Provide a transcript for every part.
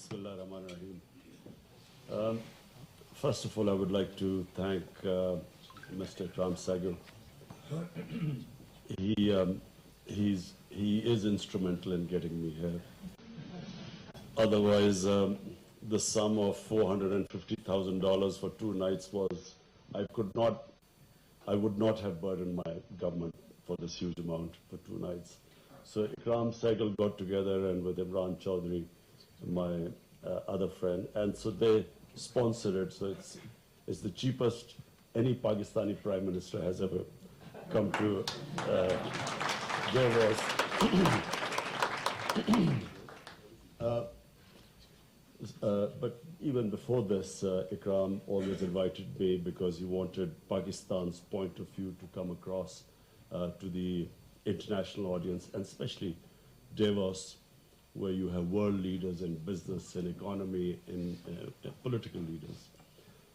Bismillah ar-Rahman ar-Rahim. First of all, I would like to thank Mr. Ikram Sehgal. He is instrumental in getting me here. Otherwise, the sum of $450,000 for 2 nights was, I would not have burdened my government for this huge amount for 2 nights. So Ikram Sehgal got together and with Imran Chaudhry, my other friend, and so they sponsored it. So it's the cheapest any Pakistani Prime Minister has ever come to Davos. But even before this, Ikram always invited me because he wanted Pakistan's point of view to come across to the international audience, and especially Davos, where you have world leaders in business and economy and political leaders.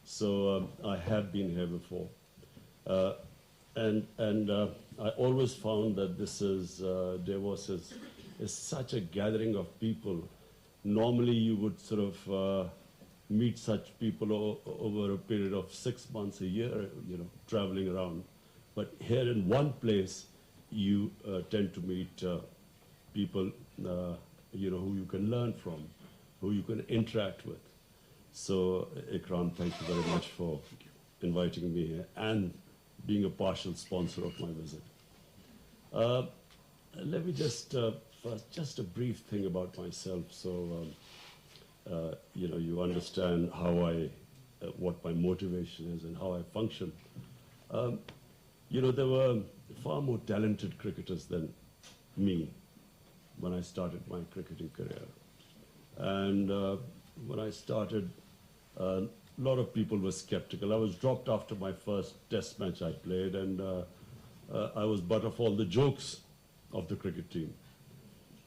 So I have been here before. And I always found that this is, Davos is such a gathering of people. Normally you would sort of meet such people over a period of 6 months, a year, traveling around. But here in one place, you tend to meet people, who you can learn from, who you can interact with. So, Ikram, thank you very much for inviting me here and being a partial sponsor of my visit. Let me just, first, just a brief thing about myself, so you understand how what my motivation is and how I function. There were far more talented cricketers than me when I started my cricketing career. And when I started, a lot of people were skeptical. I was dropped after my first test match I played, and I was butt of all the jokes of the cricket team.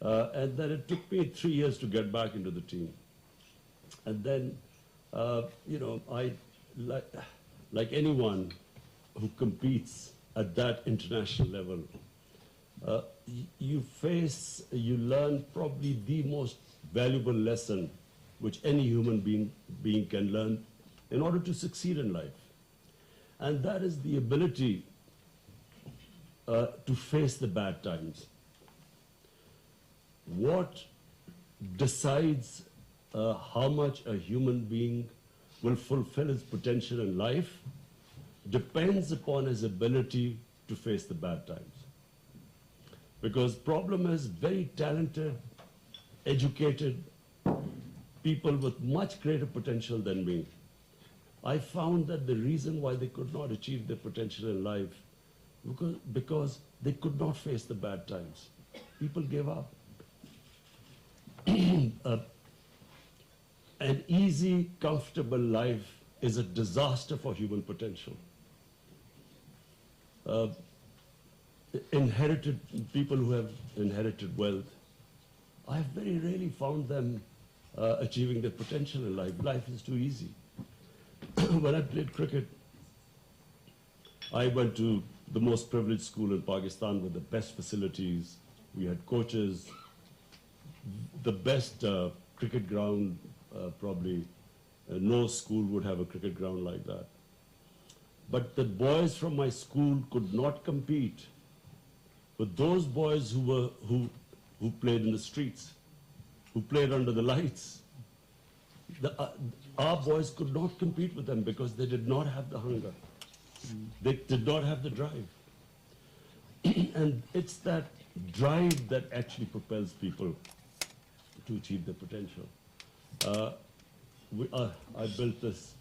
And then it took me 3 years to get back into the team. And then, like anyone who competes at that international level, you learn probably the most valuable lesson which any human being can learn in order to succeed in life. And that is the ability to face the bad times. What decides how much a human being will fulfill his potential in life depends upon his ability to face the bad times. Because problem is very talented, educated people with much greater potential than me. I found that the reason why they could not achieve their potential in life because they could not face the bad times. People gave up. An easy, comfortable life is a disaster for human potential. People who have inherited wealth, I have very rarely found them achieving their potential in life. Life is too easy. When I played cricket, I went to the most privileged school in Pakistan with the best facilities. We had coaches, the best cricket ground, probably no school would have a cricket ground like that. But the boys from my school could not compete with those boys who played in the streets, who played under the lights. Our boys could not compete with them because they did not have the hunger. They did not have the drive. And it's that drive that actually propels people to achieve their potential. I built this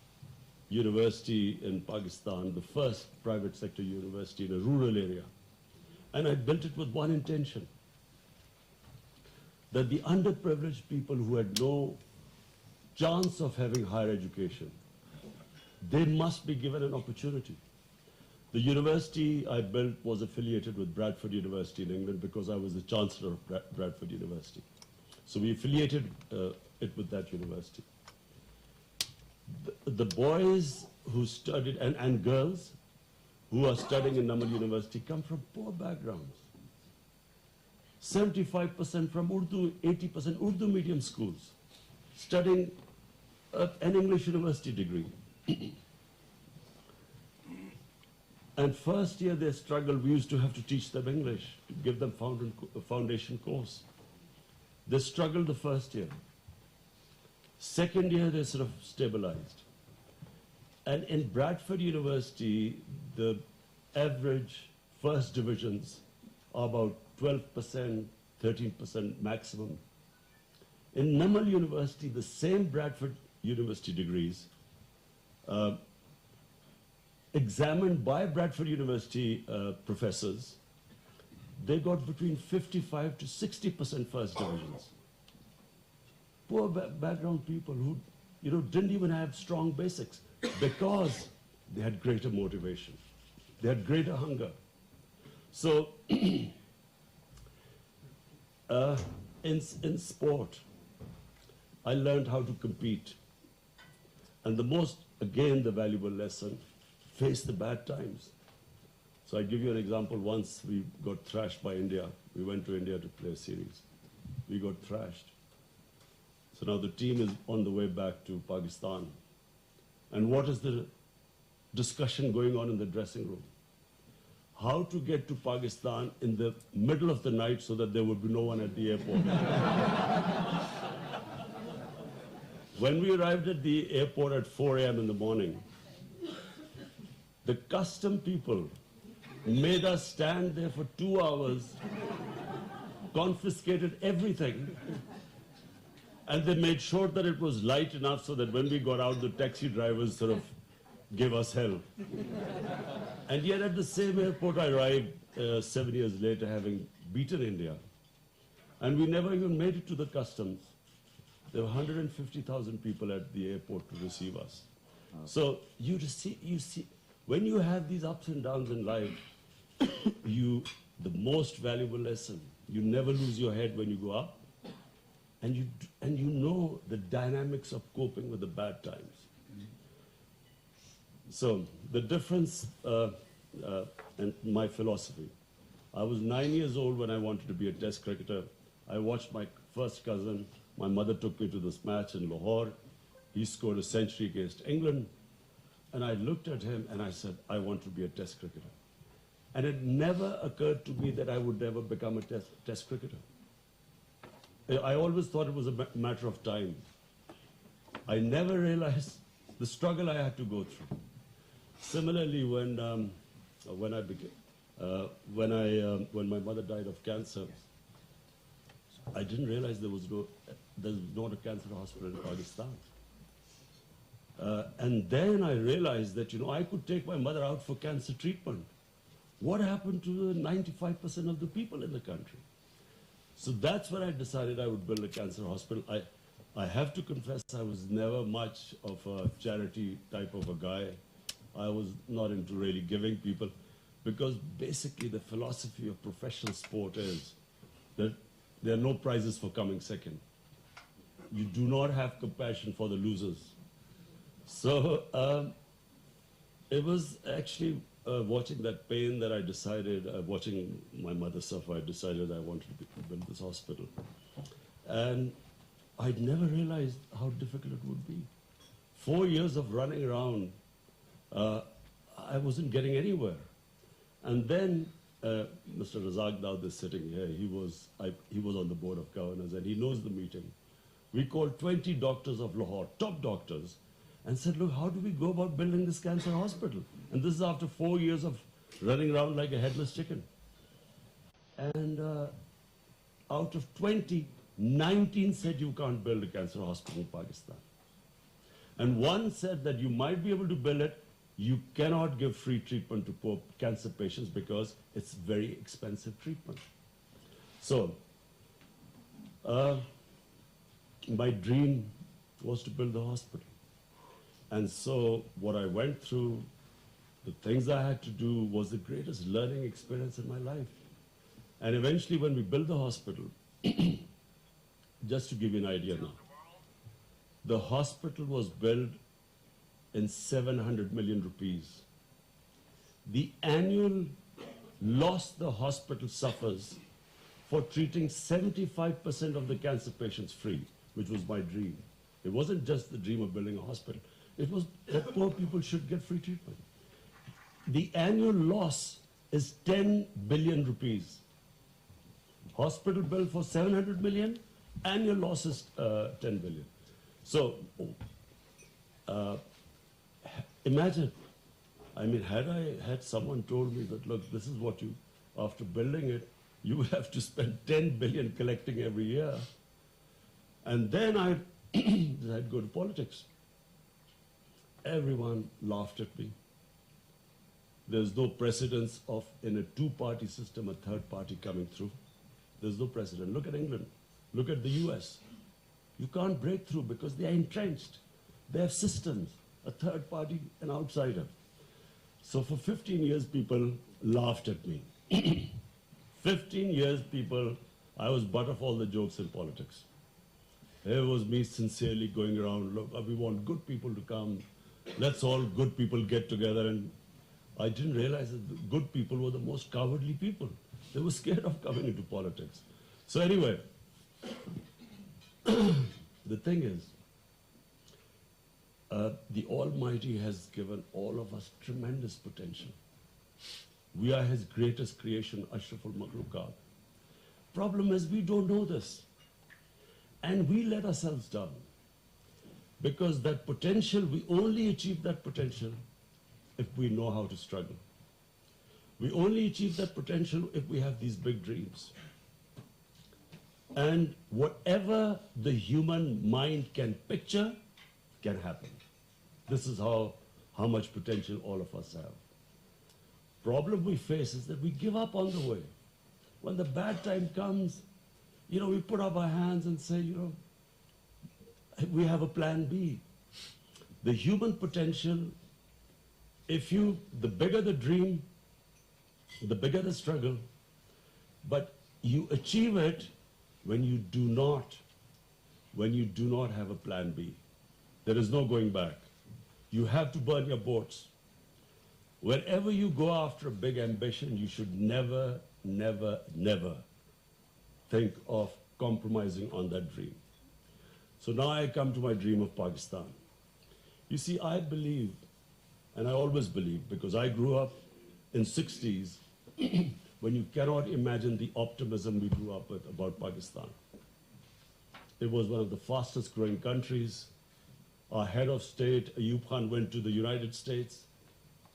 university in Pakistan, the first private sector university in a rural area. And I built it with one intention, that the underprivileged people who had no chance of having higher education, they must be given an opportunity. The university I built was affiliated with Bradford University in England because I was the chancellor of Bradford University. So we affiliated it with that university. The boys who studied, and girls who are studying in Namal University come from poor backgrounds. 75% from Urdu, 80% Urdu medium schools. studying an English university degree. And first year they struggled. We used to have to teach them English, to give them foundation course. They struggled the first year. Second year they sort of stabilized. And in Bradford University, the average first divisions are about 12%, 13% maximum. In Namal University, the same Bradford University degrees, examined by Bradford University professors, they got between 55 to 60% first divisions. Poor background people who, didn't even have strong basics because they had greater motivation. They had greater hunger. So in sport, I learned how to compete. And the most, again, the valuable lesson, face the bad times. So I give you an example. Once we got thrashed by India. We went to India to play a series. We got thrashed. So now the team is on the way back to Pakistan. And what is the discussion going on in the dressing room? How to get to Pakistan in the middle of the night so that there would be no one at the airport. When we arrived at the airport at 4 a.m. in the morning, the custom people made us stand there for 2 hours, confiscated everything, and they made sure that it was light enough so that when we got out, the taxi drivers sort of gave us hell. And yet at the same airport, I arrived 7 years later, having beaten India. And we never even made it to the customs. There were 150,000 people at the airport to receive us. So you see, when you have these ups and downs in life, the most valuable lesson, you never lose your head when you go up, and you know the dynamics of coping with the bad times. So the difference and my philosophy. I was 9 years old when I wanted to be a test cricketer. I watched my first cousin. My mother took me to this match in Lahore. He scored a century against England. And I looked at him and I said, I want to be a test cricketer. And it never occurred to me that I would never become a test cricketer. I always thought it was a matter of time. I never realized the struggle I had to go through. Similarly, when my mother died of cancer, I didn't realize there was not a cancer hospital in Pakistan. And then I realized that, I could take my mother out for cancer treatment. What happened to the 95% of the people in the country? So that's when I decided I would build a cancer hospital. I have to confess I was never much of a charity type of a guy. I was not into really giving people, because basically the philosophy of professional sport is that there are no prizes for coming second. You do not have compassion for the losers. So it was actually watching that pain that I decided, watching my mother suffer, I decided I wanted to build this hospital. And I'd never realized how difficult it would be. 4 years of running around, I wasn't getting anywhere. And then Mr. Razak Daud is sitting here. He was on the board of governors, and he knows the meeting. We called 20 doctors of Lahore, top doctors, and said, look, how do we go about building this cancer hospital? And this is after 4 years of running around like a headless chicken. And out of 20, 19 said you can't build a cancer hospital in Pakistan. And one said that you might be able to build it, you cannot give free treatment to poor cancer patients because it's very expensive treatment. So, my dream was to build the hospital. And so what I went through, the things I had to do, was the greatest learning experience in my life. And eventually when we built the hospital, just to give you an idea now, the hospital was built in 700 million rupees. The annual loss the hospital suffers for treating 75% of the cancer patients free, which was my dream, It wasn't just the dream of building a hospital. It was that poor people should get free treatment. The annual loss is 10 billion rupees. Hospital bill for 700 million, annual loss is 10 billion. So imagine, I mean, had someone told me that, look, this is what you, after building it, you will have to spend 10 billion collecting every year. And then I'd go to politics. Everyone laughed at me. There's no precedence of, in a two-party system, a third party coming through. There's no precedent. Look at England. Look at the US. You can't break through because they are entrenched. They have systems, a third party, an outsider. So for 15 years, people laughed at me. 15 years, people, I was butt of all the jokes in politics. Here was me sincerely going around, look, we want good people to come. Let's all good people get together. And I didn't realize that the good people were the most cowardly people. They were scared of coming into politics. So anyway, the thing is, the Almighty has given all of us tremendous potential. We are His greatest creation, Ashraful Makhluqat. Problem is, we don't know this. And we let ourselves down. Because that potential, we only achieve that potential if we know how to struggle. We only achieve that potential if we have these big dreams. And whatever the human mind can picture can happen. This is how much potential all of us have. Problem we face is that we give up on the way. When the bad time comes, we put up our hands and say, we have a plan B. The human potential, the bigger the dream, the bigger the struggle, but you achieve it when you do not have a plan B. There is no going back. You have to burn your boats. Whenever you go after a big ambition, you should never, never, never think of compromising on that dream. So now I come to my dream of Pakistan. You see, I believe, and I always believe, because I grew up in 60s, when you cannot imagine the optimism we grew up with about Pakistan. It was one of the fastest growing countries. Our head of state, Ayub Khan, went to the United States.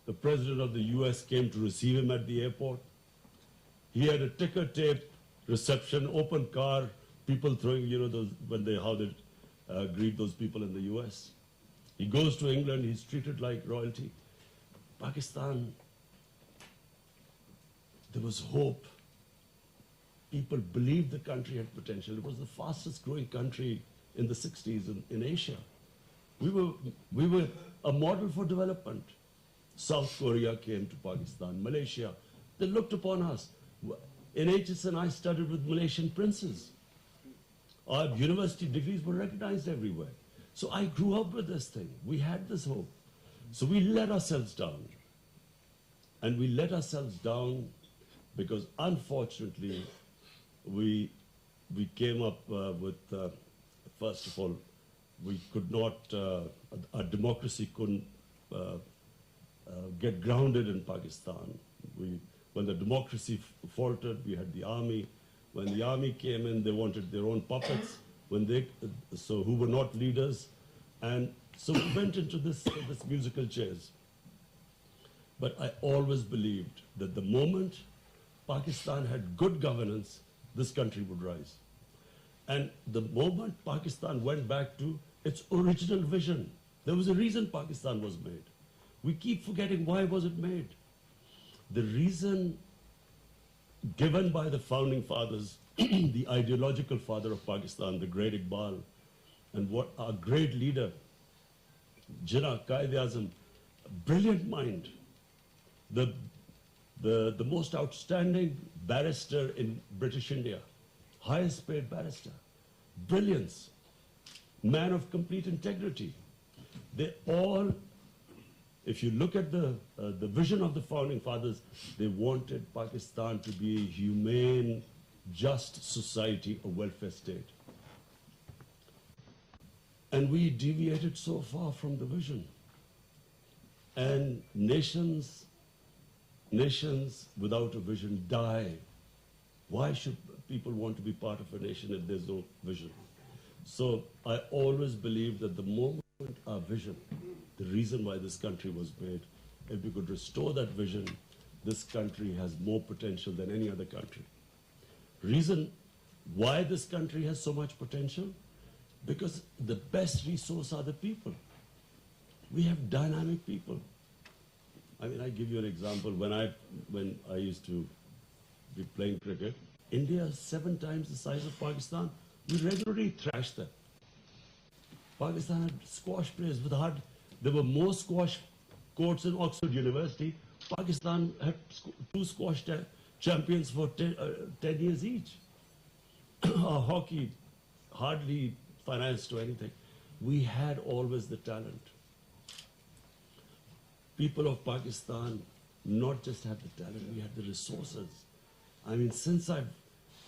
The president of the US came to receive him at the airport. He had a ticker tape reception, open car, people throwing, how they greet those people in the US. He goes to England, he's treated like royalty. Pakistan, there was hope. People believed the country had potential. It was the fastest growing country in the 60s in Asia. We were a model for development. South Korea came to Pakistan, Malaysia. They looked upon us. In HSN, I studied with Malaysian princes. Our university degrees were recognized everywhere. So I grew up with this thing. We had this hope. So we let ourselves down. And we let ourselves down because, unfortunately, we came up with, first of all, we could not, our democracy couldn't get grounded in Pakistan. When the democracy faltered, we had the army. When the army came in, they wanted their own puppets, who were not leaders. And so we went into this musical chairs. But I always believed that the moment Pakistan had good governance, this country would rise. And the moment Pakistan went back to its original vision, there was a reason Pakistan was made. We keep forgetting why was it made. The reason given by the founding fathers, the ideological father of Pakistan, the great Iqbal, and what our great leader, Jinnah, Quaid-e-Azam, brilliant mind, the most outstanding barrister in British India, highest paid barrister, brilliance, man of complete integrity. They all, if you look at the vision of the founding fathers, they wanted Pakistan to be a humane, just society, a welfare state. And we deviated so far from the vision. And nations without a vision die. Why should people want to be part of a nation if there's no vision? So I always believe that the moment our vision, the reason why this country was made, if we could restore that vision, this country has more potential than any other country. Reason why this country has so much potential? Because the best resource are the people. We have dynamic people. I mean, I give you an example. When I used to be playing cricket, India is 7 times the size of Pakistan. We regularly thrashed them. Pakistan had squash players with hard. There were more squash courts in Oxford University. Pakistan had 2 squash champions for 10 years each. Our hockey hardly financed to anything. We had always the talent. People of Pakistan not just had the talent, we had the resources. I mean, since I've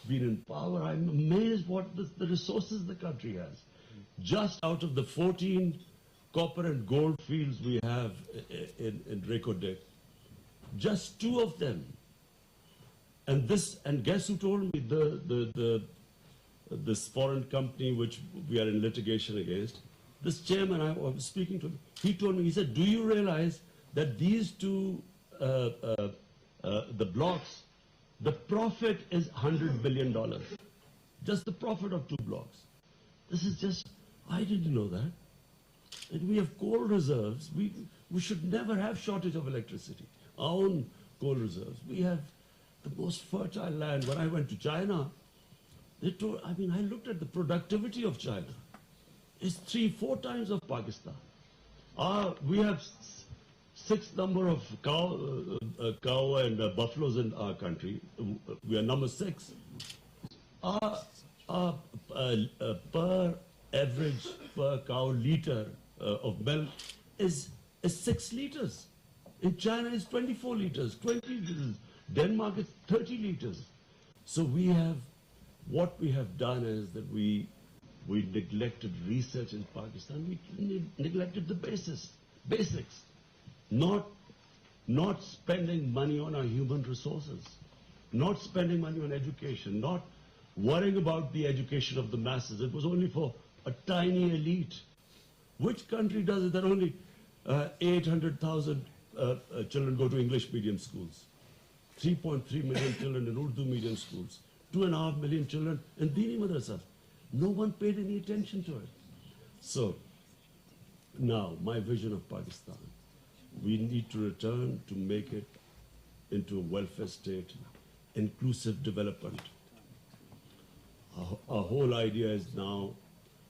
been in power, I'm amazed what the resources the country has. Just out of the 14 copper and gold fields we have in Reko-Diq, just 2 of them. And guess who told me this foreign company which we are in litigation against, this chairman I was speaking to him, he told me, he said, do you realize that these 2, the blocks, the profit is $100 billion. Just the profit of 2 blocks. This is just, I didn't know that. And we have coal reserves. We should never have shortage of electricity. Our own coal reserves. We have the most fertile land. When I went to China, they told, I mean, I looked at the productivity of China. It's 3-4 times of Pakistan. We have 6th number of cow and buffaloes in our country. We are number 6. Our per cow liter of milk is 6 liters. In China it's 24 liters, 20 liters. Denmark is 30 liters. So what we have done is that we neglected research in Pakistan. We neglected the basics. Not spending money on our human resources, not spending money on education, not worrying about the education of the masses. It was only for a tiny elite. Which country does it that only 800,000 children go to English medium schools, 3.3 million children in Urdu medium schools, 2.5 million children in Dini madrasas? No one paid any attention to it. So now my vision of Pakistan, we need to return to make it into a welfare state, inclusive development. Our whole idea is now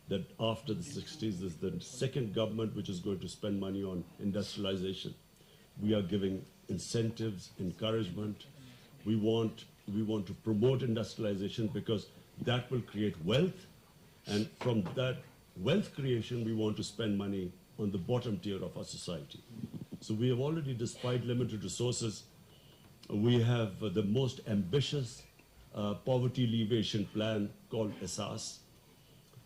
that after the 60s, there's the second government which is going to spend money on industrialization. We are giving incentives, encouragement. We want to promote industrialization because that will create wealth. And from that wealth creation, we want to spend money on the bottom tier of our society. So we have already, despite limited resources, we have the most ambitious poverty alleviation plan called ESAS.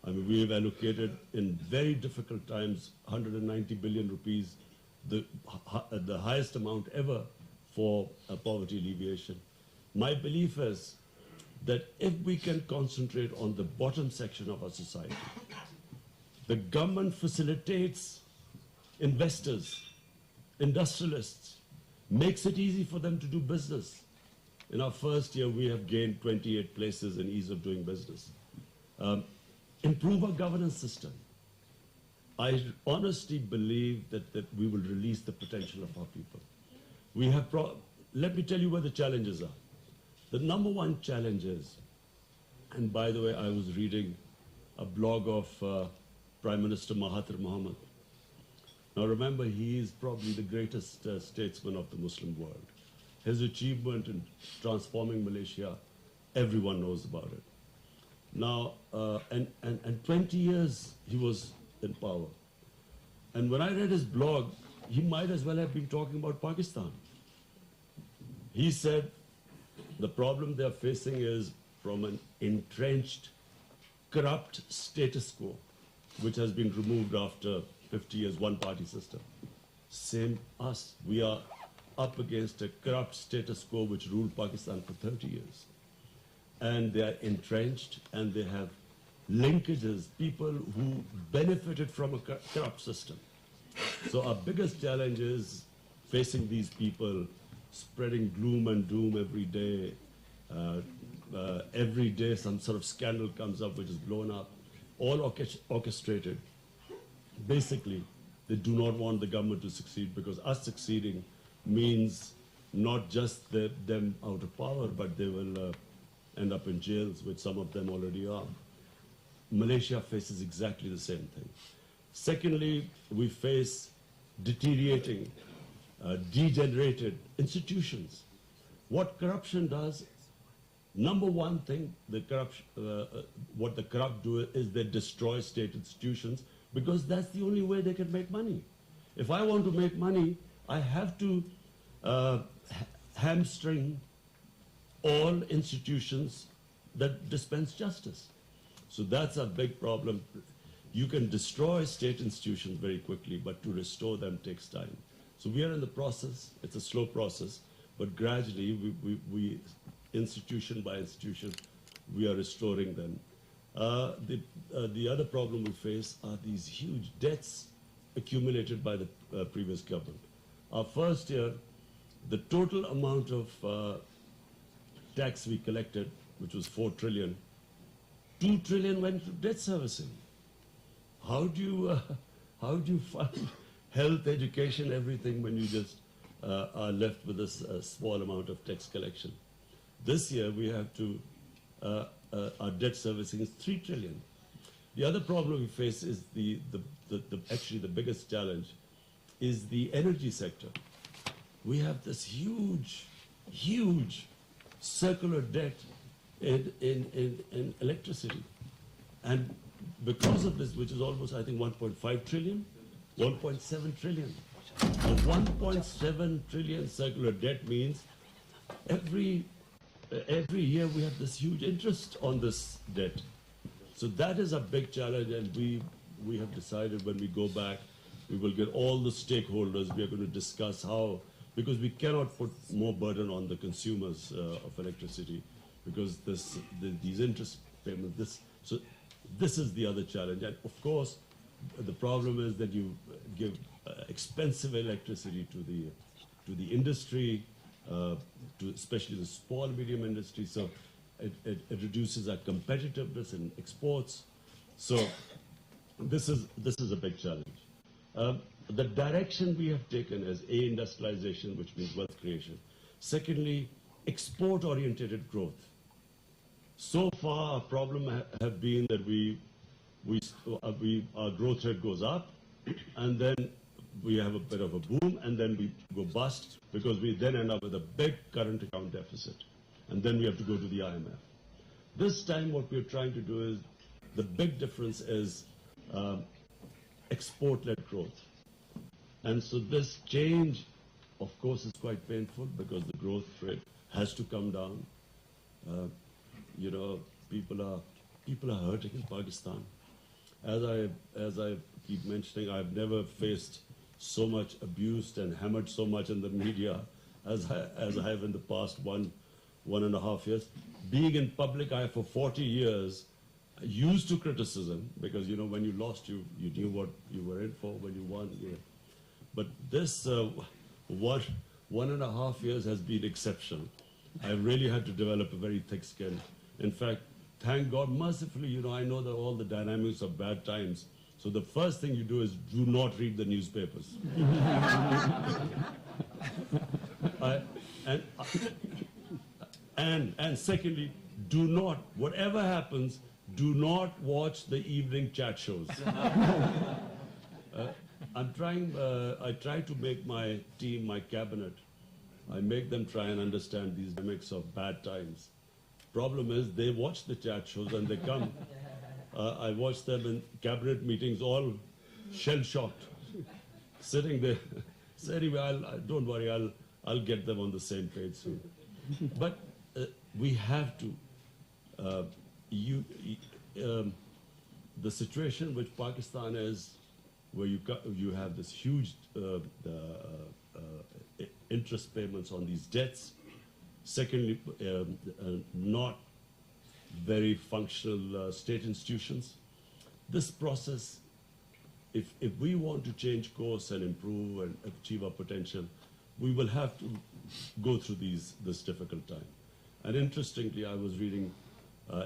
I mean, we have allocated in very difficult times 190 billion rupees, the highest amount ever for poverty alleviation. My belief is that if we can concentrate on the bottom section of our society, the government facilitates investors, industrialists, makes it easy for them to do business. In our first year, we have gained 28 places in ease of doing business. Improve our governance system. I honestly believe that we will release the potential of our people. We have let me tell you where the challenges are. The number one challenge is, and by the way, I was reading a blog of Prime Minister Mahathir Mohamad. Now remember, he is probably the greatest statesman of the Muslim world. His achievement in transforming Malaysia, everyone knows about it. Now, and 20 years he was in power. And when I read his blog, he might as well have been talking about Pakistan. He said the problem they're facing is from an entrenched, corrupt status quo. which has been removed after 50 years, one-party system. Same us. We are up against a corrupt status quo which ruled Pakistan for 30 years. And they are entrenched, and they have linkages, people who benefited from a corrupt system. So our biggest challenge is facing these people, spreading gloom and doom every day. Every day some sort of scandal comes up which is blown up, all orchestrated. Basically, they do not want the government to succeed, because us succeeding means not just them out of power, but they will end up in jails, which some of them already are. Malaysia faces exactly the same thing. Secondly, we face deteriorating, degenerated institutions. What corruption does, number one thing, what the corrupt do is they destroy state institutions, because that's the only way they can make money. If I want to make money, I have to hamstring all institutions that dispense justice. So that's a big problem. You can destroy state institutions very quickly, but to restore them takes time. So we are in the process. It's a slow process, but gradually, we institution by institution, we are restoring them. The other problem we face are these huge debts accumulated by the previous government. Our first year, the total amount of tax we collected, which was 4 trillion, 2 trillion went to debt servicing. How do you fund health, education, everything when you just are left with this small amount of tax collection? This year we have to, our debt servicing is 3 trillion. The other problem we face is actually the biggest challenge is the energy sector. We have this huge circular debt in electricity. And because of this, which is almost, I think, 1.5 trillion, 1.7 trillion. A 1.7 trillion circular debt means every year we have this huge interest on this debt. So that is a big challenge, and we have decided when we go back, we will get all the stakeholders. We are going to discuss how, because we cannot put more burden on the consumers of electricity, because these interest payments, so this is the other challenge. And of course, the problem is that you give expensive electricity to the industry, especially the small medium industry. So it reduces our competitiveness in exports. So this is a big challenge. The direction we have taken is industrialization, which means wealth creation. Secondly, export-oriented growth. So far, our problem have been that our growth rate goes up, and then we have a bit of a boom, and then we go bust, because we then end up with a big current account deficit, and then we have to go to the IMF. This time, what we're trying to do is, the big difference is export-led growth. And so this change, of course, is quite painful, because the growth rate has to come down. You know, people are hurting in Pakistan. As I keep mentioning, I've never faced so much abused and hammered so much in the media as I have in the past one and a half years. Being in public eye for 40 years, used to criticism, because, you know, when you lost, you knew what you were in for. When you won, but this 1.5 years has been exceptional. I really had to develop a very thick skin. In fact, thank God, mercifully, you know, I know that all the dynamics of bad times. So the first thing you do is do not read the newspapers. And secondly, do not, whatever happens, do not watch the evening chat shows. I try to make my team, my cabinet, I make them try and understand these dynamics of bad times. Problem is, they watch the chat shows and they come. I watch them in cabinet meetings, all shell-shocked, sitting there. So anyway, don't worry, I'll get them on the same page soon. But the the situation which Pakistan is, where you have this huge interest payments on these debts. Secondly, not very functional state institutions. This process, if we want to change course and improve and achieve our potential, we will have to go through this difficult time. And interestingly, I was reading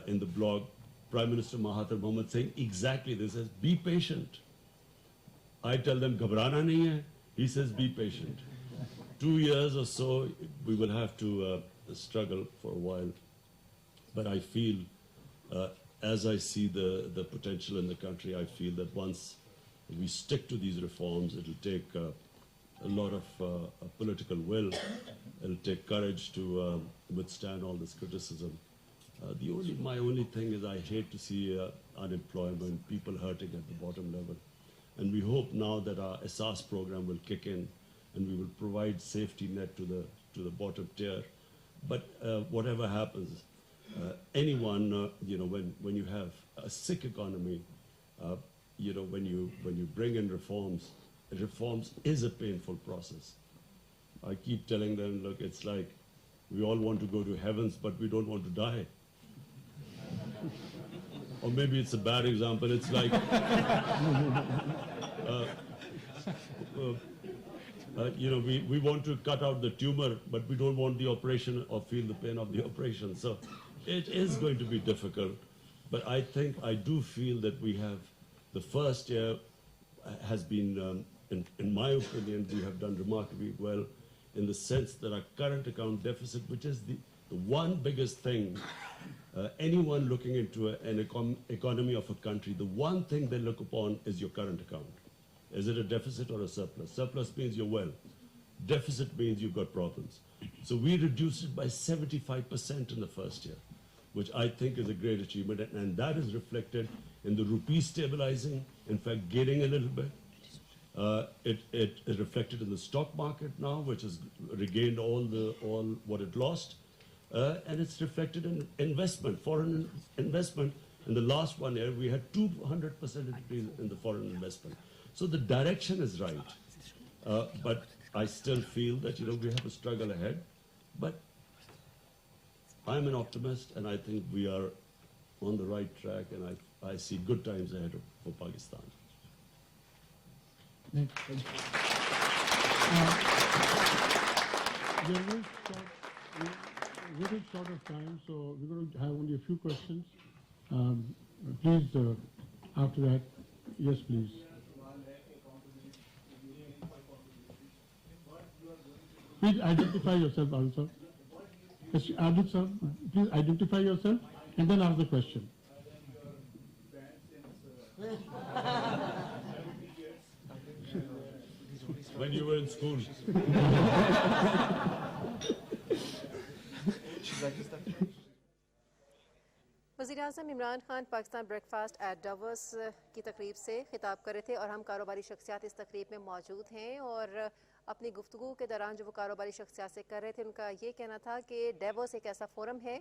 in the blog, Prime Minister Mahathir Mohamad saying exactly this, says, be patient. I tell them, ghabrana nahi hai. He says, be patient. 2 years or so, we will have to struggle for a while. But I feel, as I see the potential in the country, I feel that once we stick to these reforms, it'll take a lot of political will. It'll take courage to withstand all this criticism. My only thing is I hate to see unemployment, people hurting at the bottom level. And we hope now that our SAS program will kick in and we will provide safety net to the bottom tier. But whatever happens, anyone, when you have a sick economy, when you bring in reforms is a painful process. I keep telling them, look, it's like we all want to go to heavens, but we don't want to die. Or maybe it's a bad example. It's like, we want to cut out the tumor, but we don't want the operation or feel the pain of the operation. So it is going to be difficult. But I do feel that we have, the first year has been, in my opinion, we have done remarkably well in the sense that our current account deficit, which is the one biggest thing, anyone looking into an economy of a country, the one thing they look upon is your current account. Is it a deficit or a surplus? Surplus means you're well. Deficit means you've got problems. So we reduced it by 75% in the first year, which I think is a great achievement. And that is reflected in the rupee stabilizing, in fact, gaining a little bit. It is reflected in the stock market now, which has regained all what it lost. And it's reflected in investment, foreign investment. In the last 1 year, we had 200% increase in the foreign investment. So the direction is right. But I still feel that, we have a struggle ahead. But I'm an optimist, and I think we are on the right track, and I see good times ahead for Pakistan. We're running short of time, so we're going to have only a few questions. Please, after that, yes, please. Please identify yourself also. Yes, Abid sir, please identify yourself and then ask the question. When you were in school. वज़ीर-ए-आज़म Imran Khan Pakistan breakfast at Davos की तकरीब से खिताब कर रहे थे और हम कारोबारी शख्सियात इस तकरीब में मौजूद हैं और अपनी गुफ्तगू के दौरान जो वो कारोबारी शख्सियात से कर रहे थे उनका ये कहना था कि डावोस एक ऐसा फोरम है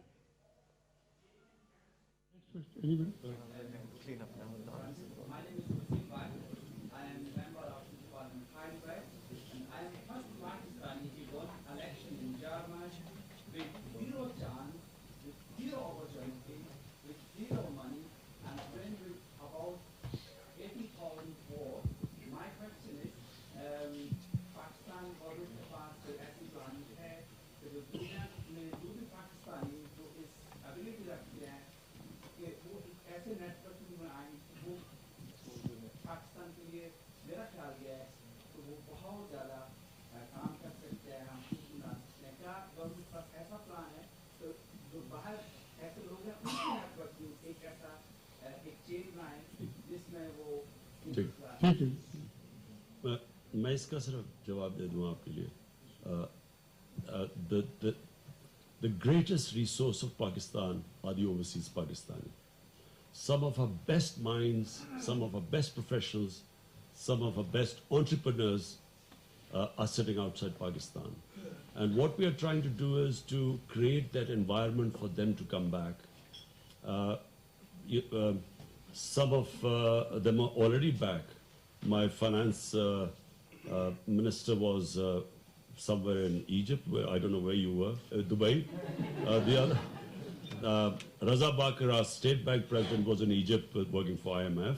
मैं इसका सिर्फ जवाब दे दूं आपके लिए the greatest resource of Pakistan are the overseas Pakistani. Some of our best minds, some of our best professionals, some of our best entrepreneurs are sitting outside Pakistan. And what we are trying to do is to create that environment for them to come back. Some of them are already back. My finance minister was somewhere in Egypt, where I don't know where you were, Dubai. The other, Raza Bakr, our State Bank president, was in Egypt working for IMF.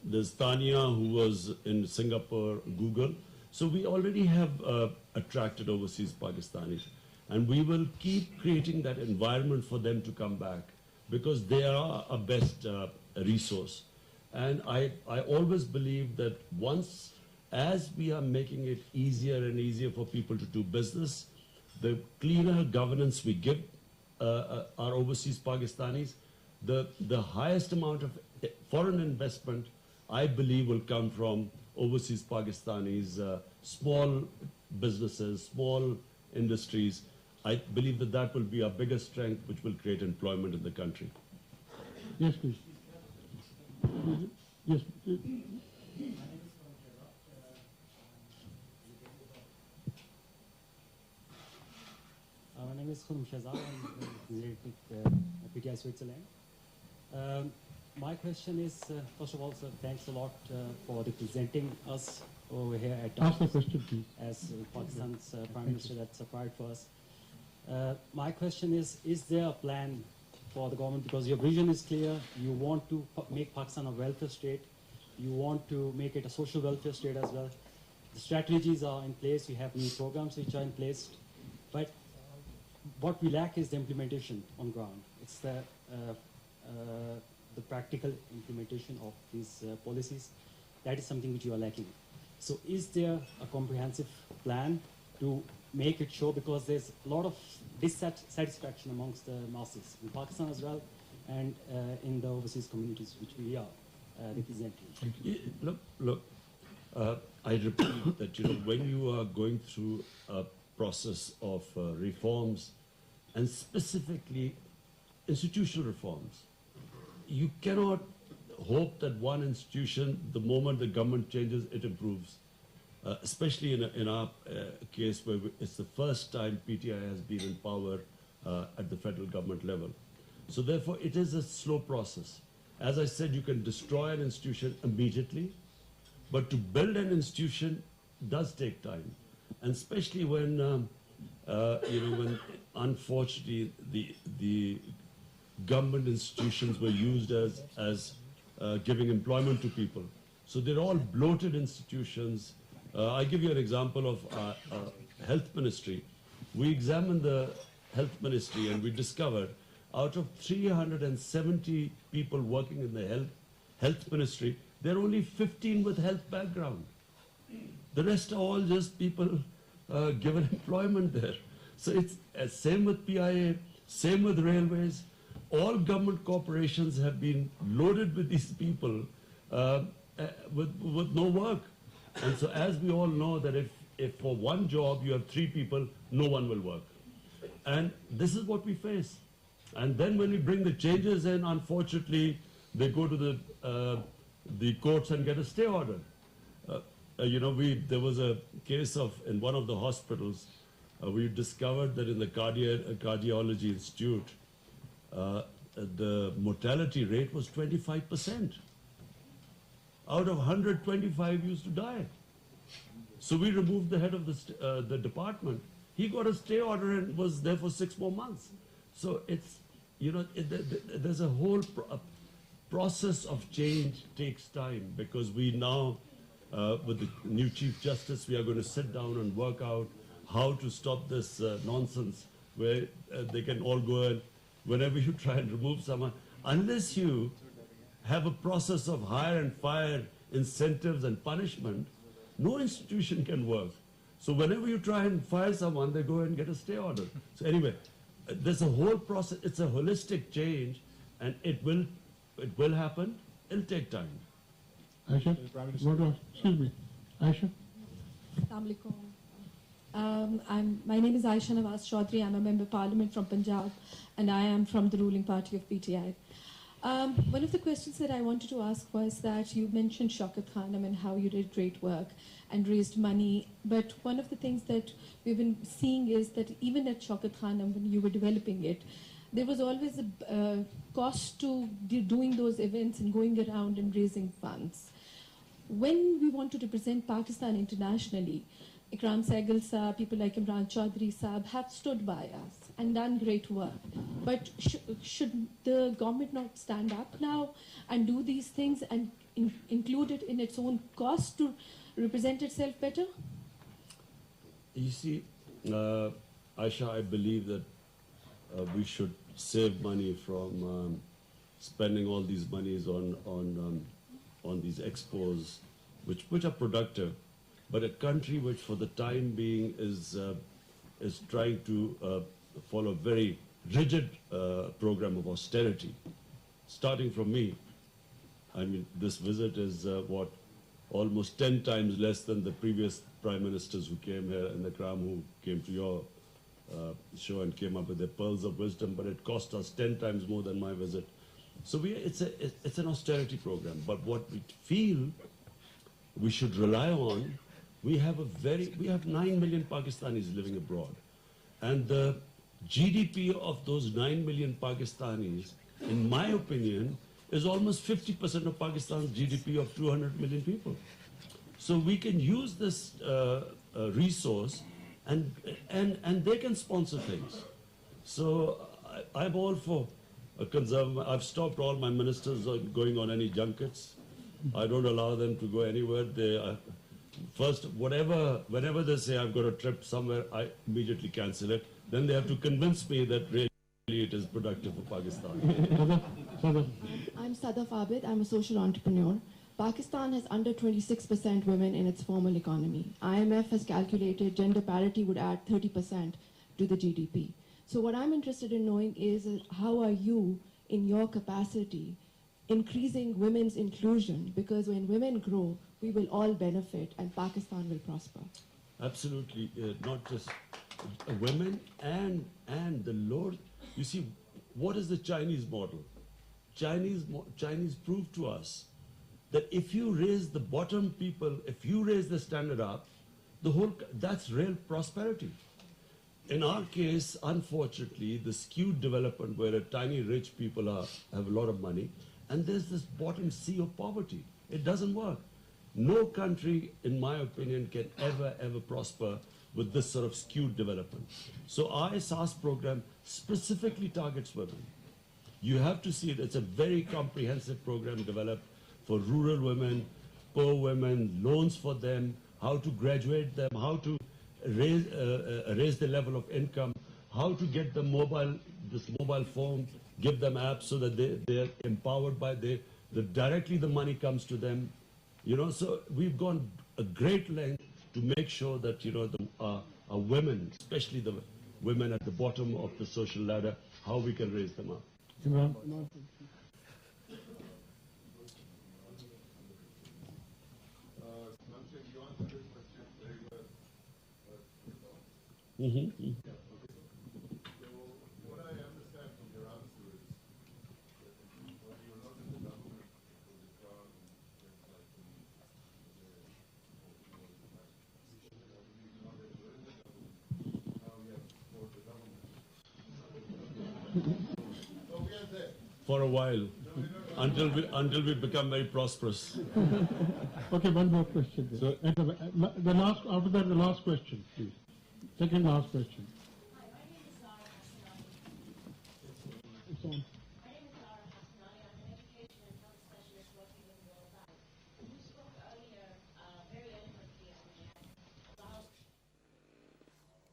There's Tania, who was in Singapore, Google. So we already have attracted overseas Pakistanis. And we will keep creating that environment for them to come back, because they are our best resource. And I always believe that as we are making it easier and easier for people to do business, the cleaner governance we give our overseas Pakistanis, the highest amount of foreign investment, I believe, will come from overseas Pakistanis, small businesses, small industries. I believe that that will be our biggest strength, which will create employment in the country. Yes, please. Yes. My name is Khurm Shahzad. I'm with PTI Switzerland. My question is, first of all, sir, thanks a lot for presenting us over here at Ask the Davos question, please. as Pakistan's Prime Minister. That's a pride for us. My question is there a plan for the government? Because your vision is clear. You want to make Pakistan a welfare state. You want to make it a social welfare state as well. The strategies are in place. We have new programs which are in place. But what we lack is the implementation on ground. It's the practical implementation of these policies. That is something which you are lacking. So is there a comprehensive plan to make it show? Because there's a lot of dissatisfaction amongst the masses in Pakistan as well, and in the overseas communities which we are representing. Look, I repeat that, when you are going through a process of reforms, and specifically institutional reforms, you cannot hope that one institution, the moment the government changes, it improves. Especially in our case, where it's the first time PTI has been in power at the federal government level. So therefore, it is a slow process. As I said, you can destroy an institution immediately, but to build an institution does take time. And especially when, when unfortunately the government institutions were used as giving employment to people. So they're all bloated institutions. I'll give you an example of health ministry. We examined the health ministry and we discovered out of 370 people working in the health ministry, there are only 15 with health background. The rest are all just people given employment there. So it's same with PIA, same with railways. All government corporations have been loaded with these people with no work. And so as we all know that if for one job you have 3 people, no one will work. And this is what we face. And then when we bring the changes in, unfortunately, they go to the courts and get a stay order. There was a case in one of the hospitals, we discovered that in the cardiology institute, the mortality rate was 25%. Out of 125 used to die. So we removed the head of the department. He got a stay order and was there for 6 more months. So it's, there's a whole process of change takes time, because we now, with the new Chief Justice, we are going to sit down and work out how to stop this nonsense where they can all go and whenever you try and remove someone, unless you have a process of hire and fire, incentives and punishment, no institution can work. So whenever you try and fire someone, they go and get a stay order. So anyway, there's a whole process. It's a holistic change, and it will happen. It'll take time. Aisha, excuse me. Aisha. Assalamu alaikum. My name is Aisha Nawaz Chaudhry. I'm a member of Parliament from Punjab, and I am from the ruling party of PTI. One of the questions that I wanted to ask was that you mentioned Shaukat Khanum and how you did great work and raised money. But one of the things that we've been seeing is that even at Shaukat Khanum, when you were developing it, there was always a cost to doing those events and going around and raising funds. When we want to represent Pakistan internationally, Ikram Sehgal Saab, people like Imran Chaudhry Saab have stood by us and done great work. But should the government not stand up now and do these things and include it in its own cost to represent itself better? You see, Aisha, I believe that we should save money from spending all these monies on these expos, which are productive. But a country which, for the time being, is trying to follow a very rigid program of austerity, starting from me. I mean, this visit is almost 10 times less than the previous prime ministers who came here, and the Ikram who came to your show and came up with their pearls of wisdom, but it cost us 10 times more than my visit. So it's an austerity program. But what we feel we should rely on, we have 9 million Pakistanis living abroad, and the GDP of those 9 million Pakistanis, in my opinion, is almost 50% of Pakistan's GDP of 200 million people. So we can use this resource, and they can sponsor things. So I'm all for a conservative. I've stopped all my ministers going on any junkets. I don't allow them to go anywhere. They first, whenever they say I've got a trip somewhere, I immediately cancel it. Then they have to convince me that really it is productive for Pakistan. I'm Sadaf Abid. I'm a social entrepreneur. Pakistan has under 26% women in its formal economy. IMF has calculated gender parity would add 30% to the GDP. So what I'm interested in knowing is how are you, in your capacity, increasing women's inclusion? Because when women grow, we will all benefit and Pakistan will prosper. Absolutely, not just women and the Lord. You see, what is the Chinese model? Chinese proved to us that if you raise the bottom people, if you raise the standard up, that's real prosperity. In our case, unfortunately, the skewed development where tiny rich people have a lot of money, and there's this bottom sea of poverty. It doesn't work. No country, in my opinion, can ever prosper with this sort of skewed development. So our SAS program specifically targets women. You have to see it. It's a very comprehensive program developed for rural women, poor women, loans for them, how to graduate them, how to raise the level of income, how to get them this mobile phone, give them apps so that they're empowered by directly the money comes to them. You know, so we've gone a great length to make sure that, you know, our women, especially the women at the bottom of the social ladder, how we can raise them up. Imran? What I understand from your answer is that when you were not in the government, it was a car and things like now we have to support the government. So we are there. For a while, until we become very prosperous. Okay, one more question. So, after that, the last question, please. Second last question. Hi, my name is Lara Hassanali. It's on. My name is Lara Hassanali. I'm an education and health specialist working with World Bank. You spoke earlier very eloquently about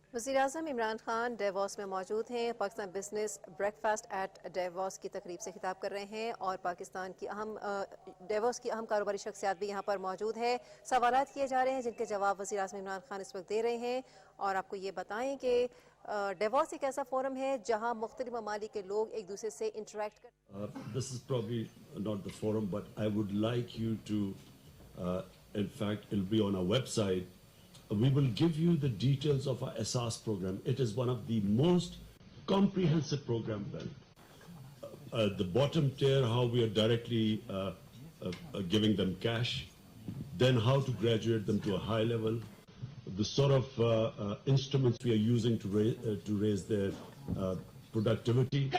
वज़ीर-ए-आज़म Imran Khan DeVos में मौजूद हैं। Pakistan business breakfast at Davos की तकरीब से खिताब कर रहे हैं और पाकिस्तान की डेवोस की अहम कारोबारी शख्सियात भी यहाँ पर मौजूद है। सवालात किए जा रहे हैं जिनके जवाब वज़ीर-ए-आज़म इमरान खान इस वक्त दे रहे हैं। और आपको ये बताएं कि डेवोस एक ऐसा फोरम है जहाँ मुख्तलिफ ममालिक के लोग एक दूसरे से इंटरेक्ट कर This is probably not the forum, but I would like you to, in fact, it'll be on our website. We will give you the details of our SAS program. It is one of the most comprehensive programs. The bottom tier, how we are directly giving them cash, then how to graduate them to a high level, the sort of instruments we are using to raise their productivity,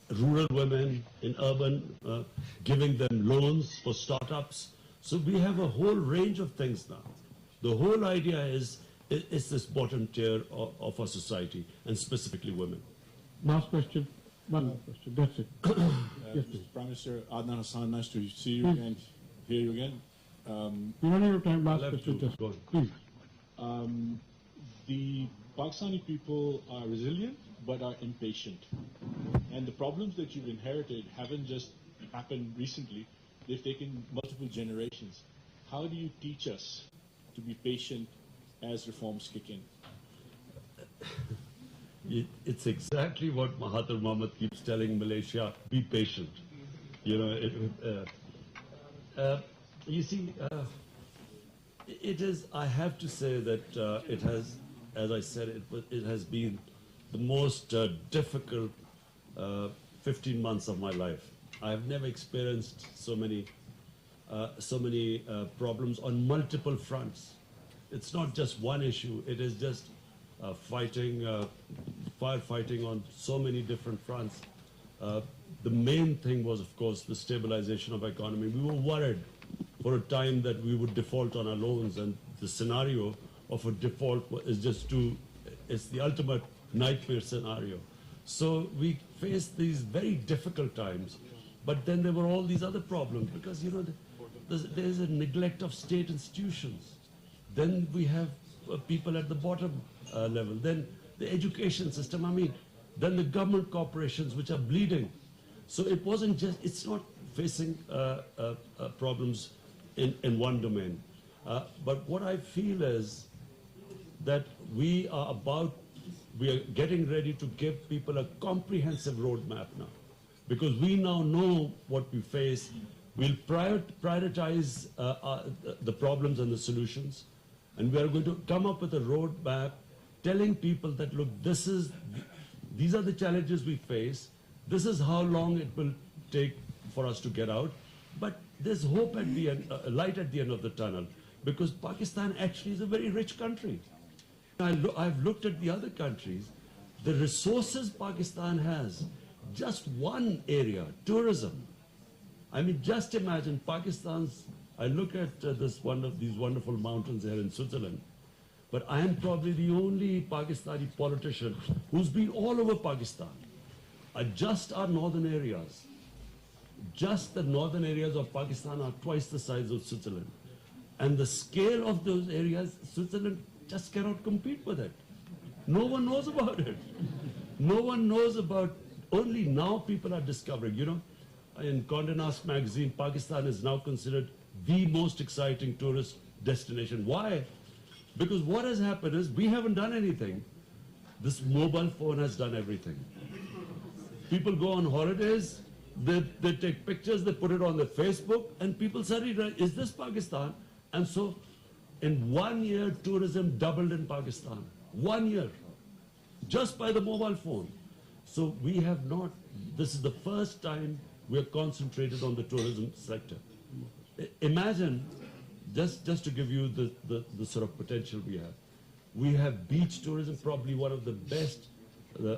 rural women in urban, giving them loans for startups. So we have a whole range of things now. The whole idea is this bottom tier of our society, and specifically women. Last question. One more question. That's it. Yes, please. Prime Minister Adnan Hassan, nice to see you again, hear you again. We don't have time. Last I'll have question. to Just go please. The Pakistani people are resilient but are impatient. And the problems that you've inherited haven't just happened recently, they've taken multiple generations. How do you teach us to be patient as reforms kick in? It's exactly what Mahathir Mohamad keeps telling Malaysia: be patient. You know, you see, it is. I have to say that it has, as I said, it has been the most difficult 15 months of my life. I have never experienced so many problems on multiple fronts. It's not just one issue. It is just firefighting on so many different fronts. The main thing was, of course, the stabilization of economy. We were worried for a time that we would default on our loans, and the scenario of a default is it's the ultimate nightmare scenario. So we faced these very difficult times, but then there were all these other problems because, you know, there's a neglect of state institutions. Then we have people at the bottom level. Then the education system, then the government corporations which are bleeding. So it wasn't just, it's not facing problems in one domain. But what I feel is that we are getting ready to give people a comprehensive roadmap now. Because we now know what we face. We'll prioritize the problems and the solutions. And we are going to come up with a roadmap telling people that, look, these are the challenges we face. This is how long it will take for us to get out. But there's hope at the end, light at the end of the tunnel, because Pakistan actually is a very rich country. I've looked at the other countries. The resources Pakistan has, just one area, tourism. Just imagine Pakistan's, I look at these wonderful mountains here in Switzerland, but I am probably the only Pakistani politician who's been all over Pakistan. Just our northern areas. Just the northern areas of Pakistan are twice the size of Switzerland. And the scale of those areas, Switzerland just cannot compete with it. No one knows about it. No one knows about, only now people are discovering, you know. In Condé Nast magazine, Pakistan is now considered the most exciting tourist destination. Why? Because what has happened is we haven't done anything. This mobile phone has done everything. People go on holidays, they take pictures, they put it on their Facebook, and people suddenly, is this Pakistan? And so in 1 year, tourism doubled in Pakistan. 1 year. Just by the mobile phone. So we have not, this is the first time we are concentrated on the tourism sector. Imagine, just to give you the sort of potential we have beach tourism, probably one of the best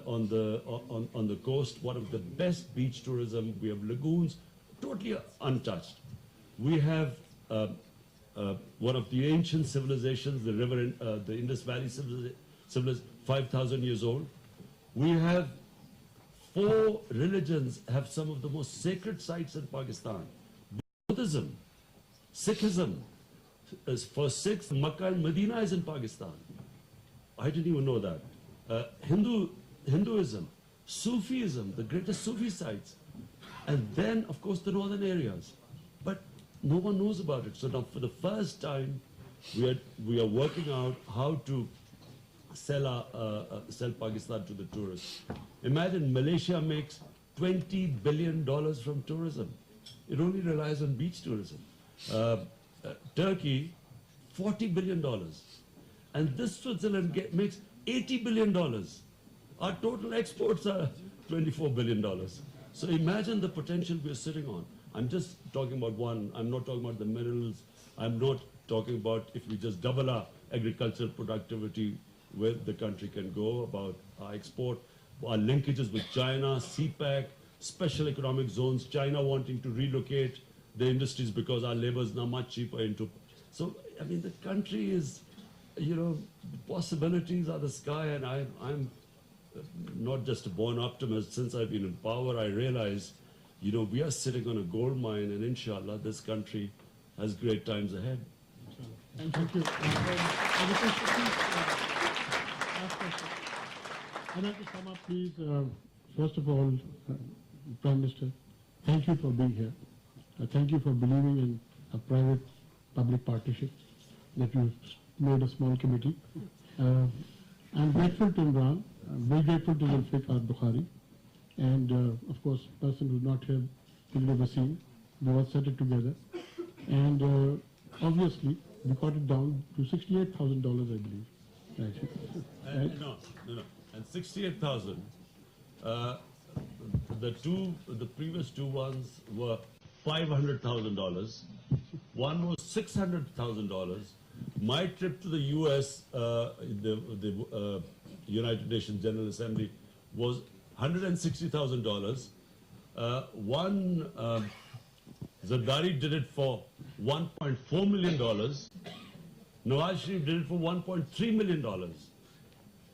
on the coast, one of the best beach tourism. We have lagoons, totally untouched. We have one of the ancient civilizations, the Indus Valley civilization, 5,000 years old. We have 4 religions have some of the most sacred sites in Pakistan. Buddhism, Sikhism. For Sikhs, Makkah and Medina is in Pakistan. I didn't even know that. Hinduism, Sufism, the greatest Sufi sites. And then, of course, the northern areas. But no one knows about it. So now, for the first time, we are working out how to sell Pakistan to the tourists. Imagine Malaysia makes $20 billion from tourism. It only relies on beach tourism. Turkey, $40 billion. And this Switzerland makes $80 billion. Our total exports are $24 billion. So imagine the potential we're sitting on. I'm just talking about one. I'm not talking about the minerals. I'm not talking about if we just double our agricultural productivity, where the country can go, about our export. our linkages with China, CPEC, special economic zones, China wanting to relocate the industries because our labor is now much cheaper into. So, I mean, the country is, you know, the possibilities are the sky, and I'm not just a born optimist. Since I've been in power, I realize, you know, we are sitting on a gold mine, and inshallah, this country has great times ahead. Thank you. I'd like to sum up, please. First of all, Prime Minister, thank you for being here. Thank you for believing in a private-public partnership that you've made a small committee. I'm grateful to Imran. I'm very grateful to Zulfikar Bukhari. And, of course, person who's not here, Tilly Wasim. We all set it together. And obviously, we got it down to $68,000, I believe. Right? No. And 68,000. The previous two ones were $500,000. One was $600,000. My trip to the U.S., the United Nations General Assembly, was $160,000. One Zardari did it for $1.4 million. Nawaz Sharif did it for $1.3 million.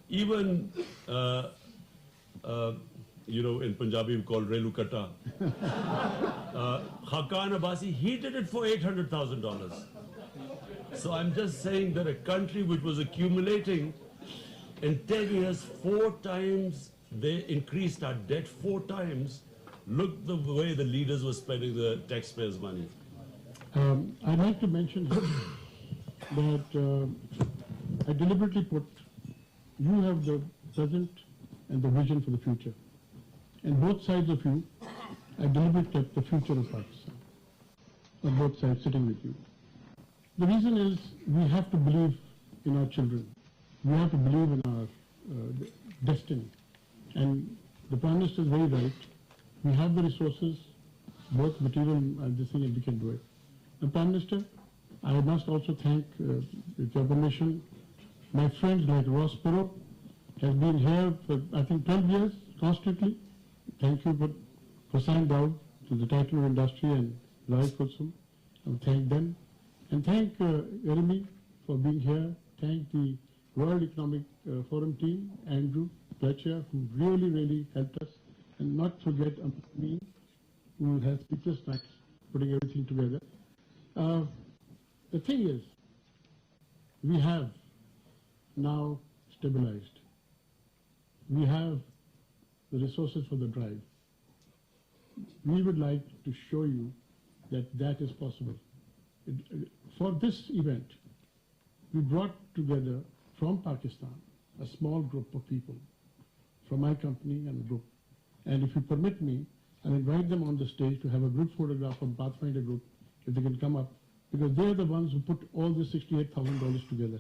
Even, you know, in Punjabi we call Relu Kata. Hakan Abbasi, he did it for $800,000. So I'm just saying that a country which was accumulating in 10 years, 4 times, they increased our debt 4 times. Look the way the leaders were spending the taxpayers' money. I'd like to mention that I deliberately put, you have the present and the vision for the future. And both sides of you, I deliberately kept the future of Pakistan. On both sides sitting with you. The reason is we have to believe in our children. We have to believe in our destiny. And the Prime Minister is very right. We have the resources, both material and this thing, and we can do it. And Prime Minister, I must also thank, with your permission, my friends like Ross Perot has been here for, I think, 12 years, constantly. Thank you for signing down to the title of industry and Rai Kulsum. I thank them. And thank Jeremy for being here. Thank the World Economic Forum team, Andrew Fletcher, who really helped us. And not forget me, who has speechless nights putting everything together. The thing is, we have now stabilized. We have the resources for the drive. We would like to show you that that is possible. For this event, we brought together from Pakistan a small group of people from my company and a group. And if you permit me, I'll invite them on the stage to have a group photograph from Pathfinder Group, if they can come up, because they're the ones who put all the $68,000 together.